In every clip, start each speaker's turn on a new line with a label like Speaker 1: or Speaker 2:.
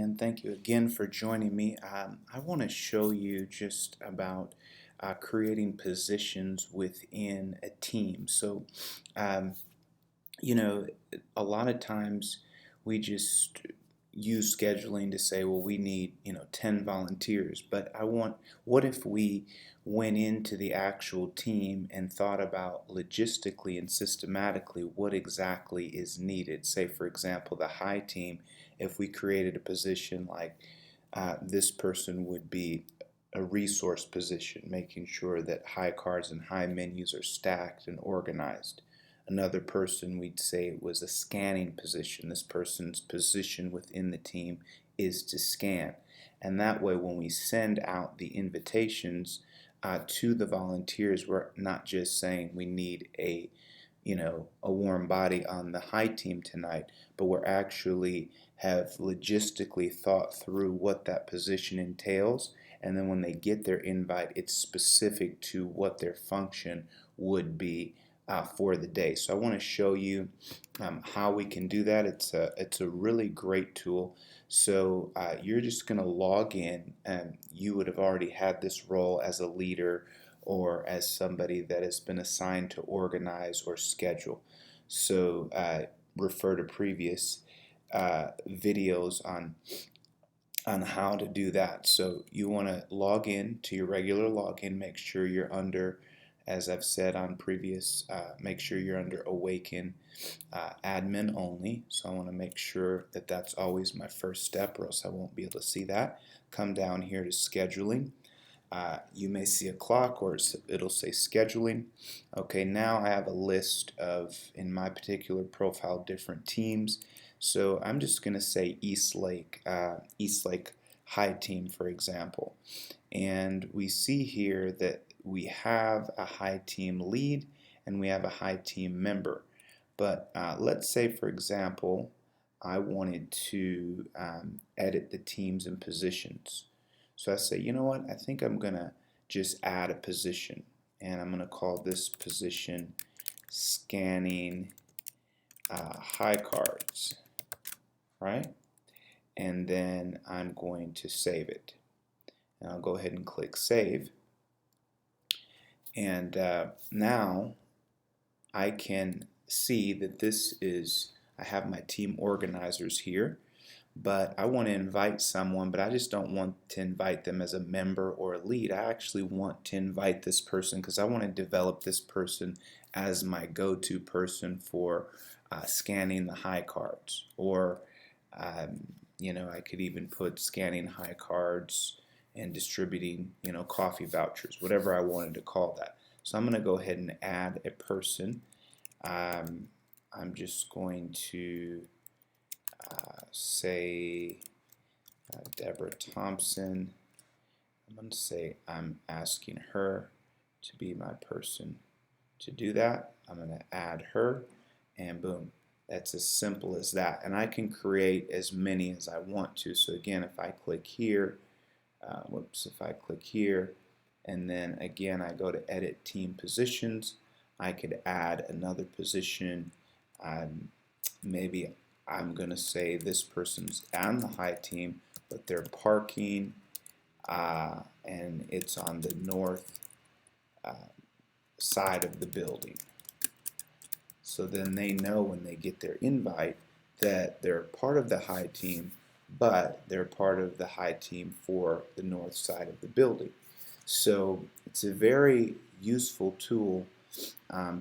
Speaker 1: and thank you again for joining me. I want to show you just about creating positions within a team. Um, you know, a lot of times we just use scheduling to say, well, we need, 10 volunteers. But what if we went into the actual team and thought about logistically and systematically what exactly is needed? Say, for example, the high team, if we created a position like this person would be a resource position, making sure that high cards and high menus are stacked and organized. Another person, we'd say, was a scanning position. This person's position within the team is to scan. And that way, when we send out the invitations to the volunteers, we're not just saying we need a warm body on the high team tonight, but we're actually have logistically thought through what that position entails. And then when they get their invite, it's specific to what their function would be for the day. So I want to show you how we can do that. It's a really great tool. So you're just going to log in, and you would have already had this role as a leader or as somebody that has been assigned to organize or schedule. So refer to previous videos on how to do that. So you want to log in to your regular login. Make sure you're under, as I've said on previous, make sure you're under Awaken admin only. So I want to make sure that that's always my first step, or else I won't be able to see that. Come down here to scheduling. You may see a clock, or it'll say scheduling. Okay, now I have a list of, in my particular profile, different teams. So I'm just going to say East Lake High Team, for example. And we see here that we have a high team lead and we have a high team member. But let's say, for example, I wanted to edit the teams and positions. So I say, you know what, I think I'm going to just add a position. And I'm going to call this position scanning high cards, right? And then I'm going to save it. And I'll go ahead and click save. And now I can see that I have my team organizers here, but I want to invite someone, but I just don't want to invite them as a member or a lead. I actually want to invite this person because I want to develop this person as my go-to person for scanning the high cards. Or, I could even put scanning high cards and distributing, coffee vouchers, whatever I wanted to call that. So I'm going to go ahead and add a person. I'm just going to say Deborah Thompson. I'm going to say I'm asking her to be my person to do that. I'm going to add her, and boom. That's as simple as that. And I can create as many as I want to. So again, if I click here, if I click here, and then again I go to edit team positions, I could add another position. Maybe I'm going to say this person's on the high team, but they're parking, and it's on the north side of the building. So then they know when they get their invite that they're part of the high team, but they're part of the high team for the north side of the building. So it's a very useful tool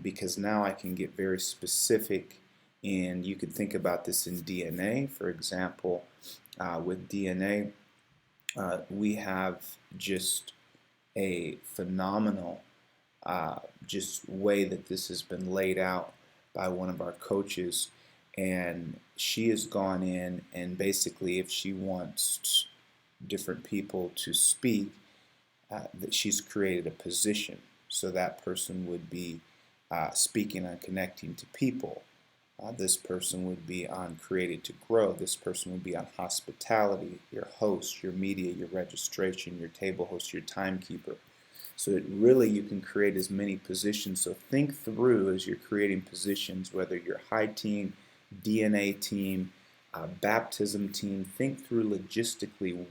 Speaker 1: because now I can get very specific, and you could think about this in DNA. For example, with DNA, we have just a phenomenal just way that this has been laid out by one of our coaches, and she has gone in and basically, if she wants different people to speak, that she's created a position. So that person would be speaking on connecting to people. This person would be on created to grow. This person would be on hospitality, your host, your media, your registration, your table host, your timekeeper. So you can create as many positions. So think through as you're creating positions, whether you're high team, DNA team, baptism team. Think through logistically,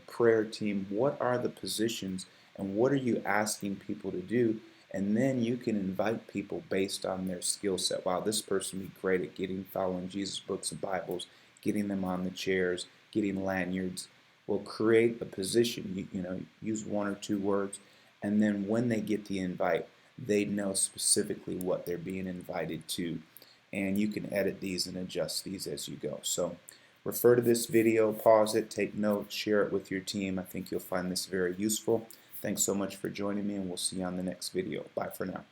Speaker 1: prayer team. What are the positions and what are you asking people to do? And then you can invite people based on their skill set. Wow, this person would be great at following Jesus books and Bibles, getting them on the chairs, getting lanyards. Well, create a position. Use one or two words, and then when they get the invite, they know specifically what they're being invited to, and you can edit these and adjust these as you go. So refer to this video, pause it, take notes, share it with your team. I think you'll find this very useful. Thanks so much for joining me, and we'll see you on the next video. Bye for now.